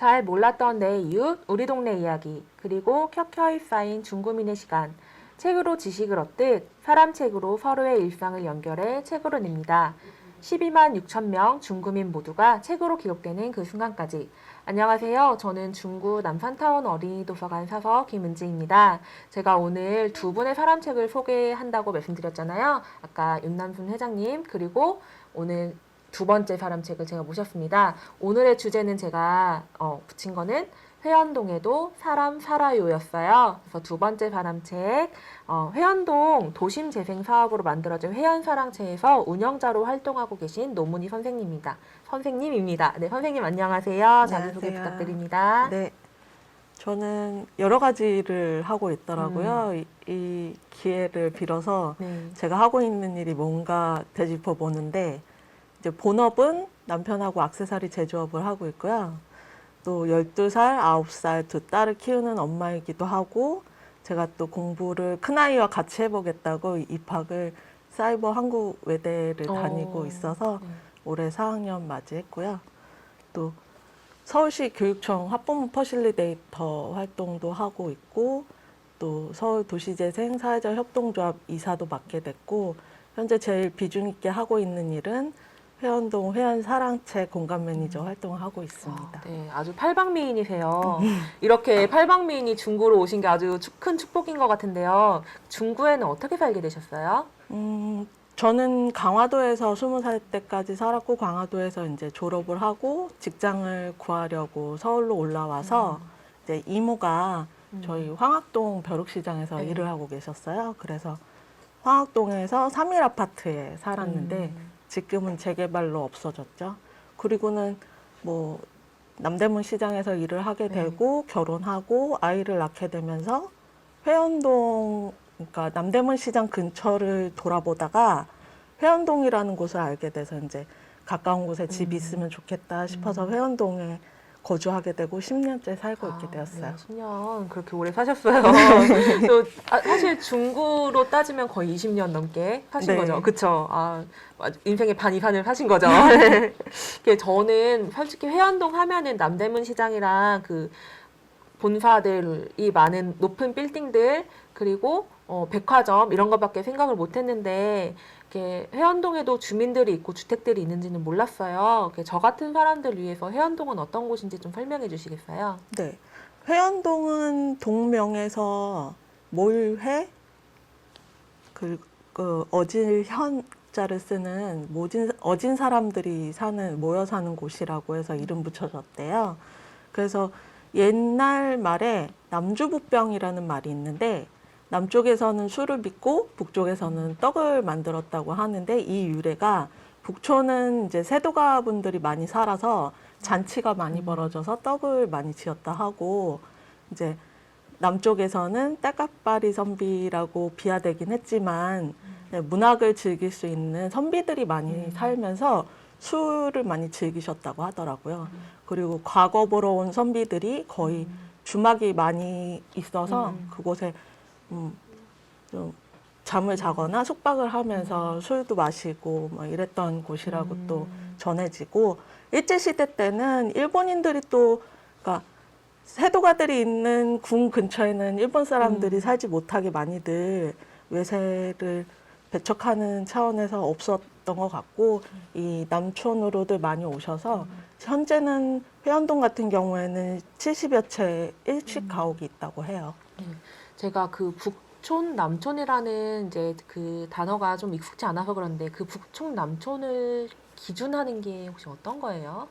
잘 몰랐던 내 이웃, 우리 동네 이야기, 그리고 켜켜이 쌓인 중구민의 시간. 책으로 지식을 얻듯 사람 책으로 서로의 일상을 연결해 책으로 냅니다. 12만 6천 명 중구민 모두가 책으로 기록되는 그 순간까지. 안녕하세요. 저는 중구 남산타운 어린이도서관 사서 김은지입니다. 제가 오늘 두 분의 사람책을 소개한다고 말씀드렸잖아요. 아까 윤남순 회장님, 그리고 오늘 두 번째 사람책을 제가 모셨습니다. 오늘의 주제는 제가 붙인 거는 회원동에도 사람 살아요였어요. 그래서 두 번째 사람책, 회원동 도심재생 사업으로 만들어진 회원사랑채에서 운영자로 활동하고 계신 노문희 선생님입니다. 네, 선생님 안녕하세요. 자기소개 부탁드립니다. 네, 저는 여러 가지를 하고 있더라고요. 이 기회를 빌어서 네. 제가 하고 있는 일이 뭔가 되짚어 보는데, 이제 본업은 남편하고 액세서리 제조업을 하고 있고요. 또 12살, 9살 두 딸을 키우는 엄마이기도 하고, 제가 또 공부를 큰아이와 같이 해보겠다고 입학을 사이버 한국외대를 다니고 있어서 올해 4학년 맞이했고요. 또 서울시 교육청 학부모 퍼실리데이터 활동도 하고 있고, 또 서울도시재생 사회적 협동조합 이사도 맡게 됐고, 현재 제일 비중 있게 하고 있는 일은 회원동 회원사랑채 공간 매니저 활동을 하고 있습니다. 네, 아주 팔방미인이세요. 이렇게 팔방미인이 중구로 오신 게 아주 큰 축복인 것 같은데요. 중구에는 어떻게 살게 되셨어요? 저는 강화도에서 20살 때까지 살았고, 강화도에서 이제 졸업을 하고 직장을 구하려고 서울로 올라와서 이제 이모가 저희 황학동 벼룩시장에서 네. 일을 하고 계셨어요. 그래서 황학동에서 3일 아파트에 살았는데 지금은 재개발로 없어졌죠. 그리고는 뭐 남대문 시장에서 일을 하게 되고 결혼하고 아이를 낳게 되면서 회원동, 그러니까 남대문 시장 근처를 돌아보다가 회원동이라는 곳을 알게 돼서 이제 가까운 곳에 집이 있으면 좋겠다 싶어서 회원동에 거주하게 되고 10년째 살고 있게 되었어요. 네, 10년 그렇게 오래 사셨어요. 또 사실 중구로 따지면 거의 20년 넘게 사신 네. 거죠. 그쵸? 인생의 반 이상을 사신 거죠. 저는 솔직히 회원동 하면은 남대문 시장이랑 그 본사들이 많은 높은 빌딩들, 그리고 백화점 이런 거밖에 생각을 못 했는데, 이렇게 회원동에도 주민들이 있고 주택들이 있는지는 몰랐어요. 저 같은 사람들 위해서 회원동은 어떤 곳인지 좀 설명해 주시겠어요? 네. 회원동은 동명에서 몰회, 그 어질 현자를 쓰는 어진 사람들이 모여 사는 곳이라고 해서 이름 붙여졌대요. 그래서 옛날 말에 남주부병이라는 말이 있는데, 남쪽에서는 술을 빚고 북쪽에서는 떡을 만들었다고 하는데, 이 유래가 북촌은 이제 세도가 분들이 많이 살아서 잔치가 많이 벌어져서 떡을 많이 지었다 하고, 이제 남쪽에서는 딸깍바리 선비라고 비하되긴 했지만 문학을 즐길 수 있는 선비들이 많이 살면서 술을 많이 즐기셨다고 하더라고요. 그리고 과거 보러 온 선비들이 거의 주막이 많이 있어서 그곳에 좀 잠을 자거나 숙박을 하면서 술도 마시고 뭐 이랬던 곳이라고 또 전해지고, 일제시대 때는 일본인들이 또, 그러니까 세도가들이 있는 궁 근처에는 일본 사람들이 살지 못하게 많이들 외세를 배척하는 차원에서 없었던 것 같고, 이 남촌으로들 많이 오셔서 현재는 회원동 같은 경우에는 70여 채 일식 가옥이 있다고 해요. 제가 그 북촌, 남촌이라는 이제 그 단어가 좀 익숙치 않아서 그런데, 그 북촌, 남촌을 기준하는 게 혹시 어떤 거예요?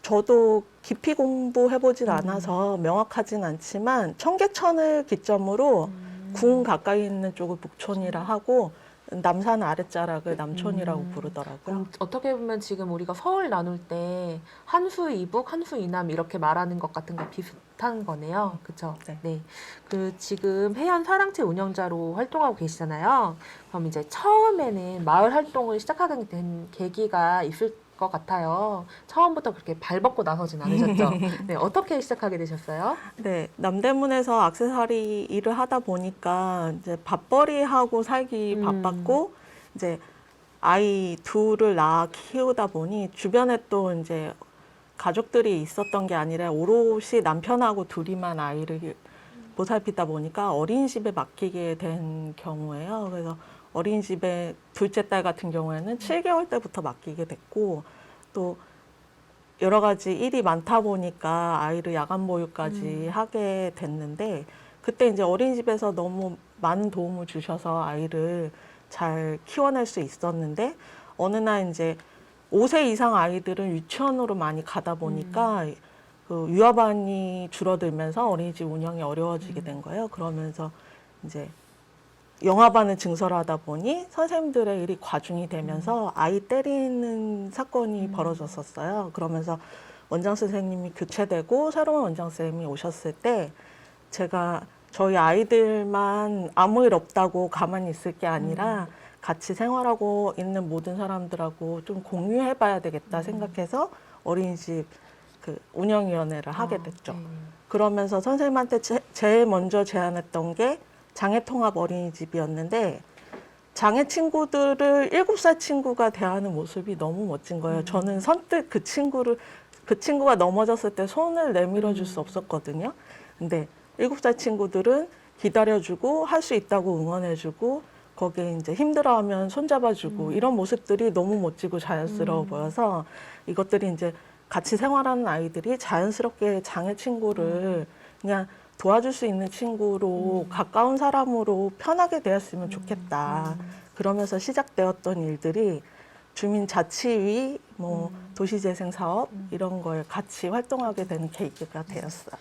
저도 깊이 공부해보진 않아서 명확하진 않지만 청계천을 기점으로 궁 가까이 있는 쪽을 북촌이라 하고, 남산 아랫자락을 남촌이라고 부르더라고요. 그럼 어떻게 보면 지금 우리가 서울 나눌 때 한수 이북, 한수 이남 이렇게 말하는 것 같은 거 비슷한 거네요. 그렇죠? 네. 네. 지금 회원 사랑채 운영자로 활동하고 계시잖아요. 그럼 이제 처음에는 마을 활동을 시작하게 된 계기가 있을 것 같아요. 처음부터 그렇게 발벗고 나서진 않으셨죠? 네. 어떻게 시작하게 되셨어요? 네, 남대문에서 액세서리 일을 하다 보니까 이제 밥벌이하고 살기 바빴고, 이제 아이 둘을 낳아 키우다 보니 주변에 또 이제 가족들이 있었던 게 아니라 오롯이 남편하고 둘이만 아이를 보살피다 보니까 어린이집에 맡기게 된 경우예요. 그래서 어린이집에 둘째 딸 같은 경우에는 7개월 때부터 맡기게 됐고, 또 여러 가지 일이 많다 보니까 아이를 야간 보육까지 하게 됐는데, 그때 이제 어린이집에서 너무 많은 도움을 주셔서 아이를 잘 키워낼 수 있었는데, 어느 날 이제 5세 이상 아이들은 유치원으로 많이 가다 보니까 그 유아반이 줄어들면서 어린이집 운영이 어려워지게 된 거예요. 그러면서 이제 영아반을 증설하다 보니 선생님들의 일이 과중이 되면서 아이 때리는 사건이 벌어졌었어요. 그러면서 원장 선생님이 교체되고 새로운 원장 선생님이 오셨을 때 제가 저희 아이들만 아무 일 없다고 가만히 있을 게 아니라 같이 생활하고 있는 모든 사람들하고 좀 공유해봐야 되겠다 생각해서 어린이집 그 운영위원회를 하게 됐죠. 그러면서 선생님한테 제일 먼저 제안했던 게 장애통합 어린이집이었는데, 장애 친구들을 7살 친구가 대하는 모습이 너무 멋진 거예요. 저는 선뜻 그 친구가 넘어졌을 때 손을 내밀어 줄 수 없었거든요. 근데 7살 친구들은 기다려주고 할 수 있다고 응원해주고 거기에 이제 힘들어하면 손잡아주고 이런 모습들이 너무 멋지고 자연스러워 보여서 이것들이 이제 같이 생활하는 아이들이 자연스럽게 장애 친구를 그냥 도와줄 수 있는 친구로 가까운 사람으로 편하게 되었으면 좋겠다. 그러면서 시작되었던 일들이 주민자치위, 뭐 도시재생 사업 이런 거에 같이 활동하게 되는 계기가 되었어요.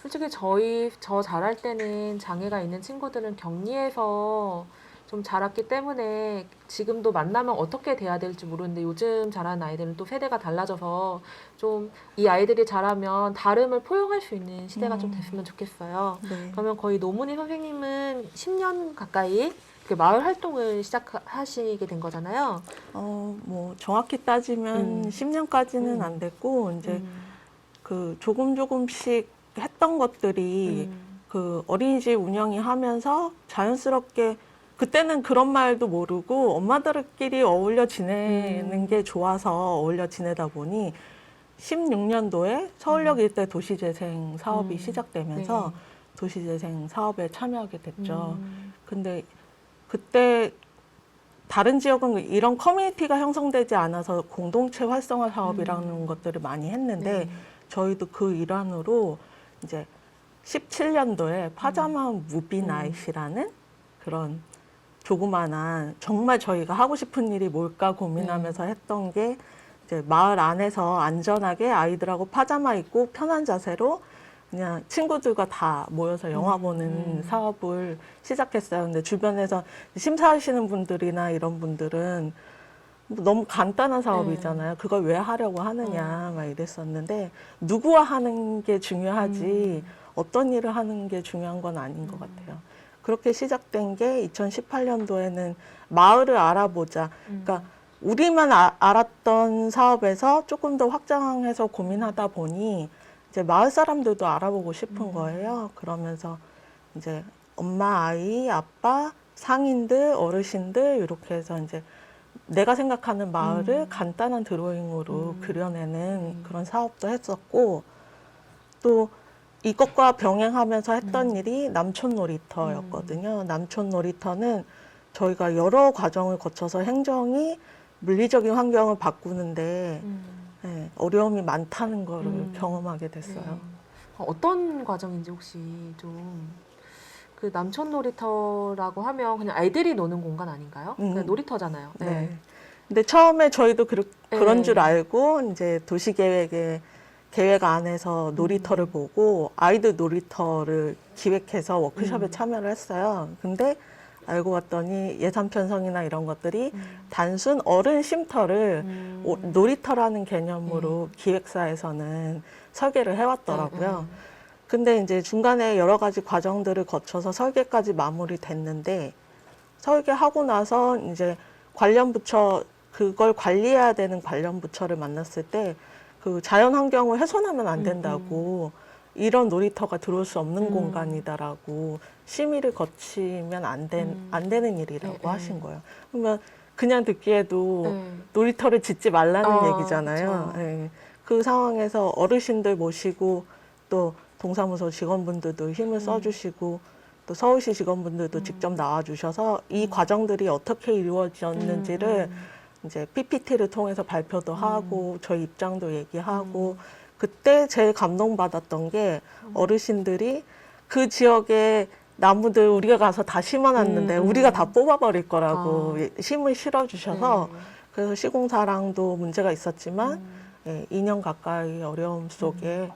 솔직히 저 자랄 때는 장애가 있는 친구들은 격리해서 좀 자랐기 때문에 지금도 만나면 어떻게 돼야 될지 모르는데, 요즘 자라는 아이들은 또 세대가 달라져서 좀 이 아이들이 자라면 다름을 포용할 수 있는 시대가 좀 됐으면 좋겠어요. 네. 그러면 거의 노문희 선생님은 10년 가까이 그 마을 활동을 시작하시게 된 거잖아요. 뭐 정확히 따지면 10년까지는 안 됐고 이제 그 조금씩 했던 것들이 그 어린이집 운영이 하면서 자연스럽게, 그때는 그런 말도 모르고 엄마들끼리 어울려 지내는 게 좋아서 어울려 지내다 보니 16년도에 서울역 일대 도시재생 사업이 시작되면서 도시재생 사업에 참여하게 됐죠. 근데 그때 다른 지역은 이런 커뮤니티가 형성되지 않아서 공동체 활성화 사업이라는 것들을 많이 했는데 저희도 그 일환으로 이제 17년도에 파자마 무비나잇이라는 그런 조그만한, 정말 저희가 하고 싶은 일이 뭘까 고민하면서 했던 게 이제 마을 안에서 안전하게 아이들하고 파자마 입고 편한 자세로 그냥 친구들과 다 모여서 영화 보는 사업을 시작했어요. 근데 주변에서 심사하시는 분들이나 이런 분들은 너무 간단한 사업이잖아요. 그걸 왜 하려고 하느냐 막 이랬었는데, 누구와 하는 게 중요하지 어떤 일을 하는 게 중요한 건 아닌 것 같아요. 그렇게 시작된 게 2018년도에는 마을을 알아보자. 그러니까 우리만 알았던 사업에서 조금 더 확장해서 고민하다 보니 이제 마을 사람들도 알아보고 싶은 거예요. 그러면서 이제 엄마, 아이, 아빠, 상인들, 어르신들 이렇게 해서 이제 내가 생각하는 마을을 간단한 드로잉으로 그려내는 그런 사업도 했었고, 또 이것과 병행하면서 했던 일이 남촌 놀이터였거든요. 남촌 놀이터는 저희가 여러 과정을 거쳐서 행정이 물리적인 환경을 바꾸는데 네, 어려움이 많다는 거를 경험하게 됐어요. 어떤 과정인지 혹시 좀, 그 남촌 놀이터라고 하면 그냥 아이들이 노는 공간 아닌가요? 그냥 놀이터잖아요. 네. 근데 처음에 저희도 그런 줄 알고 이제 도시계획의 계획 안에서 놀이터를 보고 아이들 놀이터를 기획해서 워크숍에 참여를 했어요. 근데 알고 봤더니 예산 편성이나 이런 것들이 단순 어른 쉼터를 놀이터라는 개념으로 기획사에서는 설계를 해왔더라고요. 근데 이제 중간에 여러 가지 과정들을 거쳐서 설계까지 마무리됐는데, 설계하고 나서 이제 관련 부처, 그걸 관리해야 되는 관련 부처를 만났을 때 그 자연 환경을 훼손하면 안 된다고, 이런 놀이터가 들어올 수 없는 공간이다라고 심의를 거치면 안 되는 일이라고 하신 거예요. 그러면 그냥 듣기에도 놀이터를 짓지 말라는 얘기잖아요. 네. 그 상황에서 어르신들 모시고 또 동사무소 직원분들도 힘을 써주시고 또 서울시 직원분들도 직접 나와주셔서 이 과정들이 어떻게 이루어졌는지를 이제 PPT를 통해서 발표도 하고 저희 입장도 얘기하고 그때 제일 감동받았던 게 어르신들이 그 지역에 나무들 우리가 가서 다 심어놨는데 우리가 다 뽑아버릴 거라고 힘을 실어주셔서 네. 그래서 시공사랑도 문제가 있었지만 2년 가까이 어려움 속에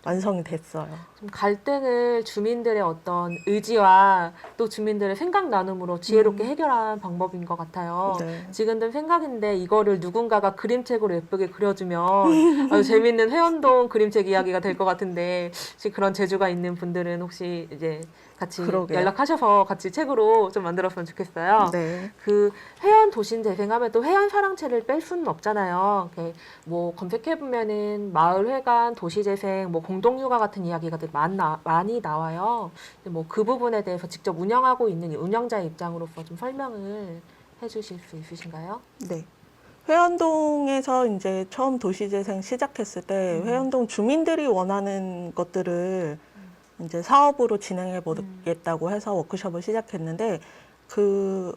완성이 됐어요. 좀 갈등을 주민들의 어떤 의지와 또 주민들의 생각 나눔으로 지혜롭게 해결한 방법인 것 같아요. 네. 지금 든 생각인데 이거를 누군가가 그림책으로 예쁘게 그려주면 아주 재밌는 회원동 그림책 이야기가 될 것 같은데 혹시 그런 재주가 있는 분들은 혹시 이제 같이 그러게요. 연락하셔서 같이 책으로 좀 만들었으면 좋겠어요. 네. 그 회원 도심 재생하면 또 회원 사랑채를 뺄 수는 없잖아요. 이렇게 뭐 검색해 보면은 마을 회관, 도시 재생, 뭐 공동 육아 같은 이야기가 되게 많이 나와요. 뭐 그 부분에 대해서 직접 운영하고 있는 운영자의 입장으로서 좀 설명을 해주실 수 있으신가요? 네. 회원동에서 이제 처음 도시재생 시작했을 때 회원동 주민들이 원하는 것들을 이제 사업으로 진행해 보겠다고 해서 워크숍을 시작했는데 그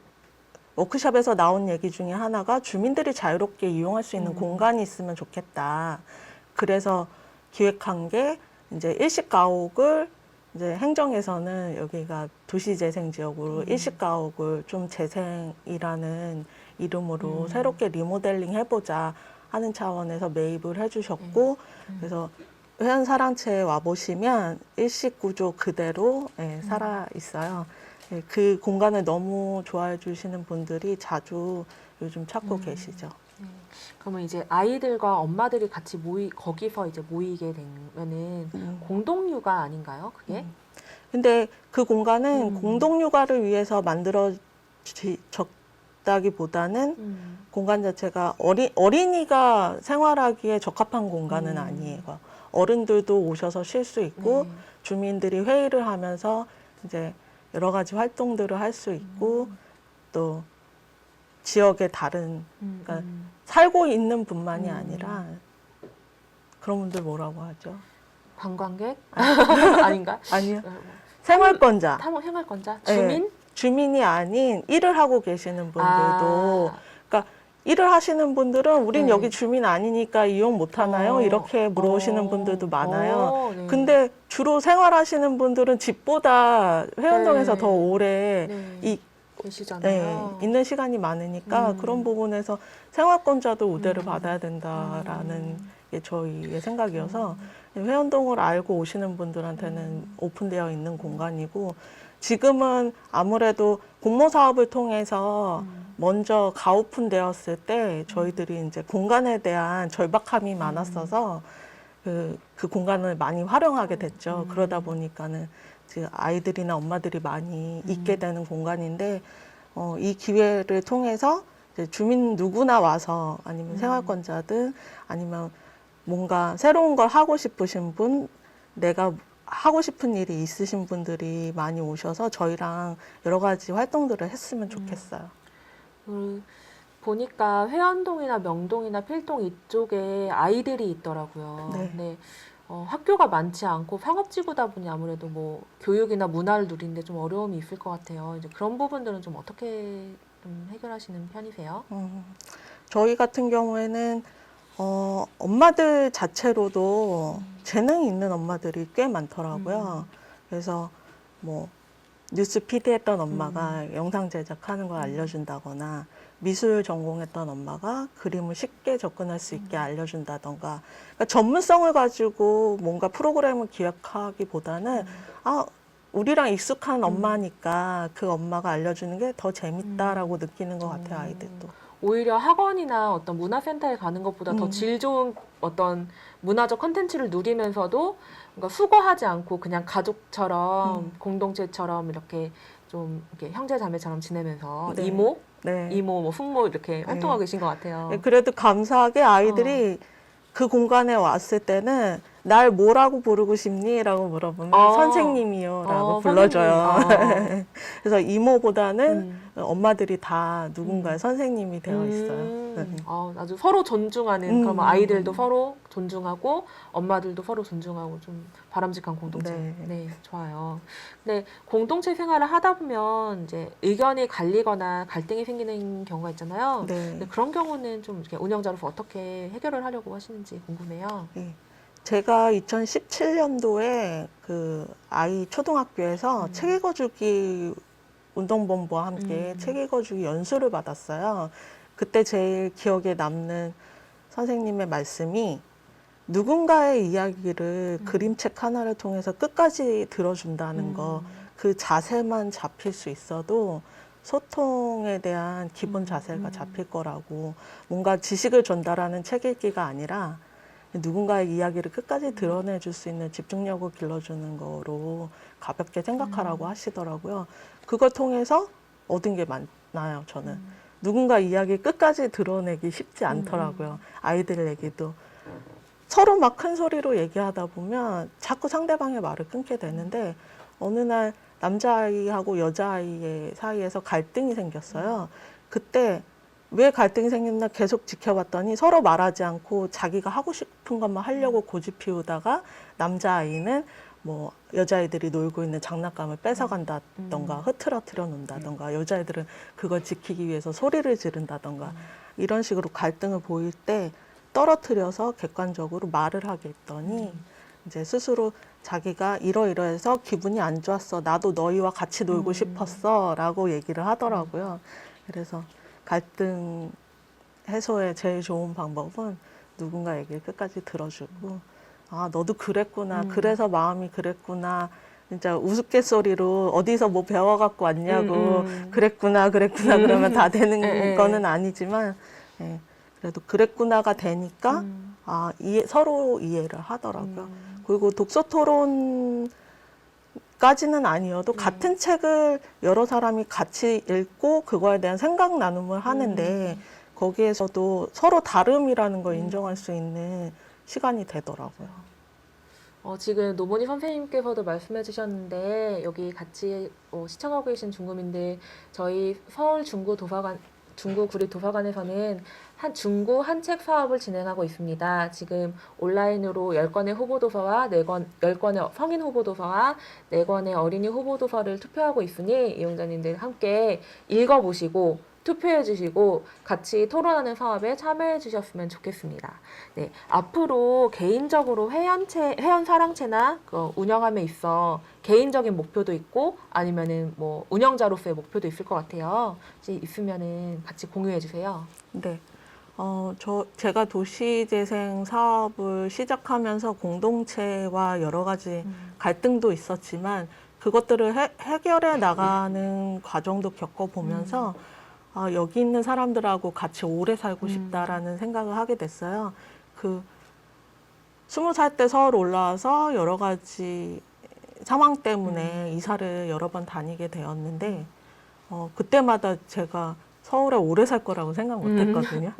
워크숍에서 나온 얘기 중에 하나가 주민들이 자유롭게 이용할 수 있는 공간이 있으면 좋겠다. 그래서 기획한 게 이제 일식가옥을 이제 행정에서는 여기가 도시재생 지역으로 일식가옥을 좀 재생이라는 이름으로 새롭게 리모델링 해보자 하는 차원에서 매입을 해주셨고 그래서 회원 사랑채에 와 보시면 일식 구조 그대로 살아 있어요. 그 공간을 너무 좋아해 주시는 분들이 자주 요즘 찾고 계시죠. 그러면 이제 아이들과 엄마들이 같이 거기서 이제 모이게 되면은 공동 육아 아닌가요? 그게? 근데 그 공간은 공동 육아를 위해서 만들어졌다기보다는 공간 자체가 어린이가 생활하기에 적합한 공간은 아니에요. 어른들도 오셔서 쉴 수 있고 주민들이 회의를 하면서 이제 여러 가지 활동들을 할 수 있고 또 지역의 다른 그러니까 살고 있는 분만이 아니라 그런 분들 뭐라고 하죠? 관광객? 아닌가? 아니요. 생활권자. 생활권자? 네. 주민? 주민이 아닌 일을 하고 계시는 분들도 그러니까 일을 하시는 분들은 우린 네. 여기 주민 아니니까 이용 못 하나요? 이렇게 물어오시는 분들도 많아요. 근데 주로 생활하시는 분들은 집보다 회원동에서 네. 더 오래 계시잖아요. 있는 시간이 많으니까 그런 부분에서 생활권자도 우대를 받아야 된다라는 게 저희의 생각이어서 회원동을 알고 오시는 분들한테는 오픈되어 있는 공간이고 지금은 아무래도 공모 사업을 통해서 먼저 가오픈되었을 때 저희들이 이제 공간에 대한 절박함이 많았어서 그 공간을 많이 활용하게 됐죠. 그러다 보니까는 아이들이나 엄마들이 많이 있게 되는 공간인데 이 기회를 통해서 이제 주민 누구나 와서 아니면 생활권자든 아니면 뭔가 새로운 걸 하고 싶으신 분, 내가 하고 싶은 일이 있으신 분들이 많이 오셔서 저희랑 여러 가지 활동들을 했으면 좋겠어요. 보니까 회원동이나 명동이나 필동 이쪽에 아이들이 있더라고요. 네. 근데 학교가 많지 않고 상업지구다 보니 아무래도 뭐 교육이나 문화를 누리는데 좀 어려움이 있을 것 같아요. 이제 그런 부분들은 좀 어떻게 좀 해결하시는 편이세요? 저희 같은 경우에는 엄마들 자체로도 재능이 있는 엄마들이 꽤 많더라고요. 그래서 뭐 뉴스 PD 했던 엄마가 영상 제작하는 걸 알려준다거나 미술 전공했던 엄마가 그림을 쉽게 접근할 수 있게 알려준다던가 그러니까 전문성을 가지고 뭔가 프로그램을 기획하기보다는 우리랑 익숙한 엄마니까 그 엄마가 알려주는 게 더 재밌다라고 느끼는 것 같아요, 아이들도. 오히려 학원이나 어떤 문화센터에 가는 것보다 더 질 좋은 어떤 문화적 컨텐츠를 누리면서도 뭔가 수고하지 않고 그냥 가족처럼 공동체처럼 이렇게 좀 이렇게 형제 자매처럼 지내면서 네. 이모, 네. 이모, 뭐 숙모 이렇게 활동하고 계신 것 같아요. 그래도 감사하게 아이들이 그 공간에 왔을 때는 날 뭐라고 부르고 싶니? 라고 물어보면 선생님이요 라고 불러줘요. 선생님. 그래서 이모보다는 음. 엄마들이 다 누군가의 선생님이 되어 있어요. 아주 서로 존중하는 그러면 음. 아이들도 서로 존중하고 엄마들도 서로 존중하고 좀 바람직한 공동체. 네. 네, 좋아요. 네, 공동체 생활을 하다 보면 이제 의견이 갈리거나 갈등이 생기는 경우가 있잖아요. 네. 근데 그런 경우는 좀 이렇게 운영자로서 어떻게 해결을 하려고 하시는지 궁금해요. 네. 제가 2017년도에 그 아이 초등학교에서 책 읽어주기 운동본부와 함께 책 읽어주기 연수를 받았어요. 그때 제일 기억에 남는 선생님의 말씀이 누군가의 이야기를 그림책 하나를 통해서 끝까지 들어준다는 거, 그 자세만 잡힐 수 있어도 소통에 대한 기본 자세가 잡힐 거라고, 뭔가 지식을 전달하는 책 읽기가 아니라 누군가의 이야기를 끝까지 드러내줄 수 있는 집중력을 길러주는 거로 가볍게 생각하라고 하시더라고요. 그걸 통해서 얻은 게 많아요, 저는. 누군가 이야기 끝까지 드러내기 쉽지 않더라고요. 아이들 얘기도. 서로 막 큰 소리로 얘기하다 보면 자꾸 상대방의 말을 끊게 되는데 어느 날 남자아이하고 여자아이의 사이에서 갈등이 생겼어요. 그때 왜 갈등이 생겼나 계속 지켜봤더니 서로 말하지 않고 자기가 하고 싶은 것만 하려고 고집 피우다가 남자아이는 뭐 여자아이들이 놀고 있는 장난감을 뺏어간다던가 흐트러뜨려 놓는다던가 여자아이들은 그걸 지키기 위해서 소리를 지른다던가 이런 식으로 갈등을 보일 때 떨어뜨려서 객관적으로 말을 하게 했더니 이제 스스로 자기가 이러이러해서 기분이 안 좋았어. 나도 너희와 같이 놀고 싶었어. 라고 얘기를 하더라고요. 그래서 갈등 해소의 제일 좋은 방법은 누군가 얘기를 끝까지 들어주고 아, 너도 그랬구나. 그래서 마음이 그랬구나. 진짜 우스갯소리로 어디서 뭐 배워갖고 왔냐고 그랬구나 그러면 다 되는 거는 아니지만 예, 그래도 그랬구나가 되니까 아, 서로 이해를 하더라고요. 그리고 독서 토론까지는 아니어도 같은 책을 여러 사람이 같이 읽고 그거에 대한 생각 나눔을 하는데 거기에서도 서로 다름이라는 걸 인정할 수 있는 시간이 되더라고요. 지금 노보니 선생님께서도 말씀해 주셨는데 여기 같이 시청하고 계신 중구민들 저희 서울 중구구립도서관에서는 중구 한 책 사업을 진행하고 있습니다. 지금 온라인으로 10권의 후보도서와 10권의 성인 후보도서와 4권의 어린이 후보도서를 투표하고 있으니 이용자님들 함께 읽어보시고 투표해 주시고 같이 토론하는 사업에 참여해 주셨으면 좋겠습니다. 네, 앞으로 개인적으로 회원 사랑채나 운영함에 있어 개인적인 목표도 있고 아니면은 뭐 운영자로서의 목표도 있을 것 같아요. 혹시 있으면은 같이 공유해 주세요. 네. 제가 도시재생 사업을 시작하면서 공동체와 여러 가지 갈등도 있었지만 그것들을 해결해 나가는 과정도 겪어보면서 여기 있는 사람들하고 같이 오래 살고 싶다라는 생각을 하게 됐어요. 20살 때 서울 올라와서 여러 가지 상황 때문에 이사를 여러 번 다니게 되었는데 그때마다 제가 서울에 오래 살 거라고 생각 못 했거든요.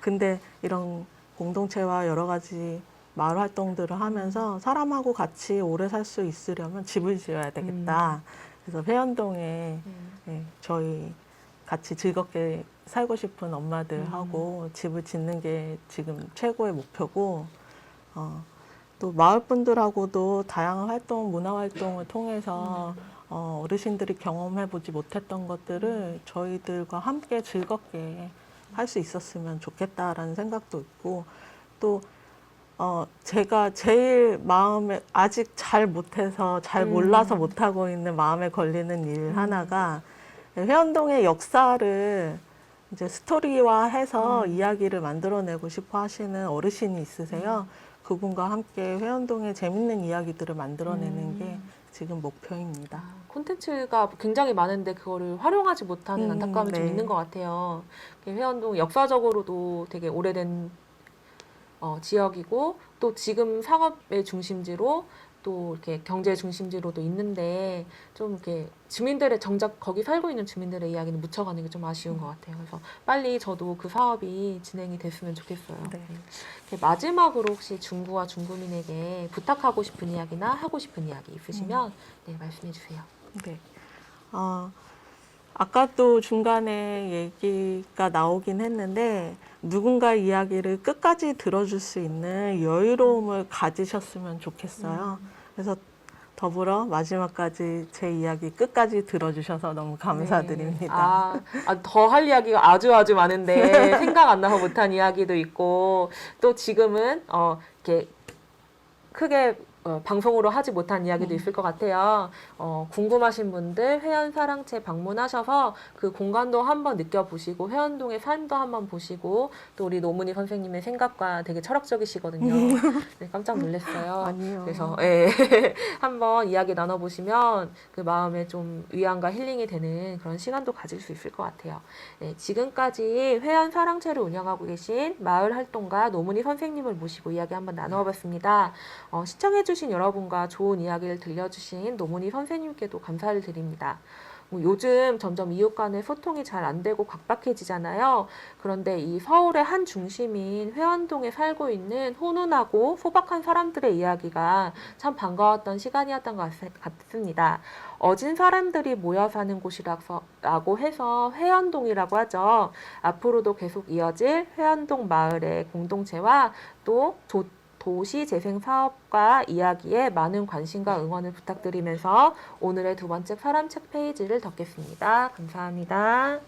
근데 이런 공동체와 여러 가지 마을 활동들을 하면서 사람하고 같이 오래 살 수 있으려면 집을 지어야 되겠다. 그래서 회원동에 저희 같이 즐겁게 살고 싶은 엄마들하고 집을 짓는 게 지금 최고의 목표고 또 마을 분들하고도 다양한 활동, 문화 활동을 통해서 어르신들이 경험해보지 못했던 것들을 저희들과 함께 즐겁게 할 수 있었으면 좋겠다라는 생각도 있고 또 제가 제일 마음에 아직 잘 못해서 잘 몰라서 못하고 있는 마음에 걸리는 일 하나가 회원동의 역사를 이제 스토리화해서 이야기를 만들어내고 싶어 하시는 어르신이 있으세요. 그분과 함께 회원동의 재밌는 이야기들을 만들어내는 게 지금 목표입니다. 콘텐츠가 굉장히 많은데 그거를 활용하지 못하는 안타까움이 좀 네. 있는 것 같아요. 회원동 역사적으로도 되게 오래된 지역이고 또 지금 상업의 중심지로 또 이렇게 경제 중심지로도 있는데 좀 이렇게 주민들의 정작 거기 살고 있는 주민들의 이야기는 묻혀가는 게 좀 아쉬운 것 같아요. 그래서 빨리 저도 그 사업이 진행이 됐으면 좋겠어요. 네. 이렇게 마지막으로 혹시 중구와 중구민에게 부탁하고 싶은 이야기나 하고 싶은 이야기 있으시면 네, 말씀해 주세요. 네. 아까 또 중간에 얘기가 나오긴 했는데 누군가 이야기를 끝까지 들어줄 수 있는 여유로움을 가지셨으면 좋겠어요. 그래서 더불어 마지막까지 제 이야기 끝까지 들어주셔서 너무 감사드립니다. 더 할 이야기가 아주 많은데 생각 안 나서 못한 이야기도 있고 또 지금은 이렇게 크게 방송으로 하지 못한 이야기도 있을 것 같아요. 궁금하신 분들 회원사랑채 방문하셔서 그 공간도 한번 느껴보시고 회원동의 삶도 한번 보시고 또 우리 노문희 선생님의 생각과 되게 철학적이시거든요. 네, 깜짝 놀랐어요. 아니요. 그래서 한번 이야기 나눠보시면 그 마음에 좀 위안과 힐링이 되는 그런 시간도 가질 수 있을 것 같아요. 네, 지금까지 회원사랑채를 운영하고 계신 마을활동가 노문희 선생님을 모시고 이야기 한번 나누어봤습니다. 시청해주신 여러분과 좋은 이야기를 들려주신 노문희 선생님께도 감사를 드립니다. 요즘 점점 이웃 간의 소통이 잘 안 되고 각박해지잖아요. 그런데 이 서울의 한 중심인 회원동에 살고 있는 훈훈하고 소박한 사람들의 이야기가 참 반가웠던 시간이었던 것 같습니다. 어진 사람들이 모여 사는 곳이라고 해서 회원동이라고 하죠. 앞으로도 계속 이어질 회원동 마을의 공동체와 또 도시 재생 사업과 이야기에 많은 관심과 응원을 부탁드리면서 오늘의 두 번째 사람책 페이지를 덮겠습니다. 감사합니다.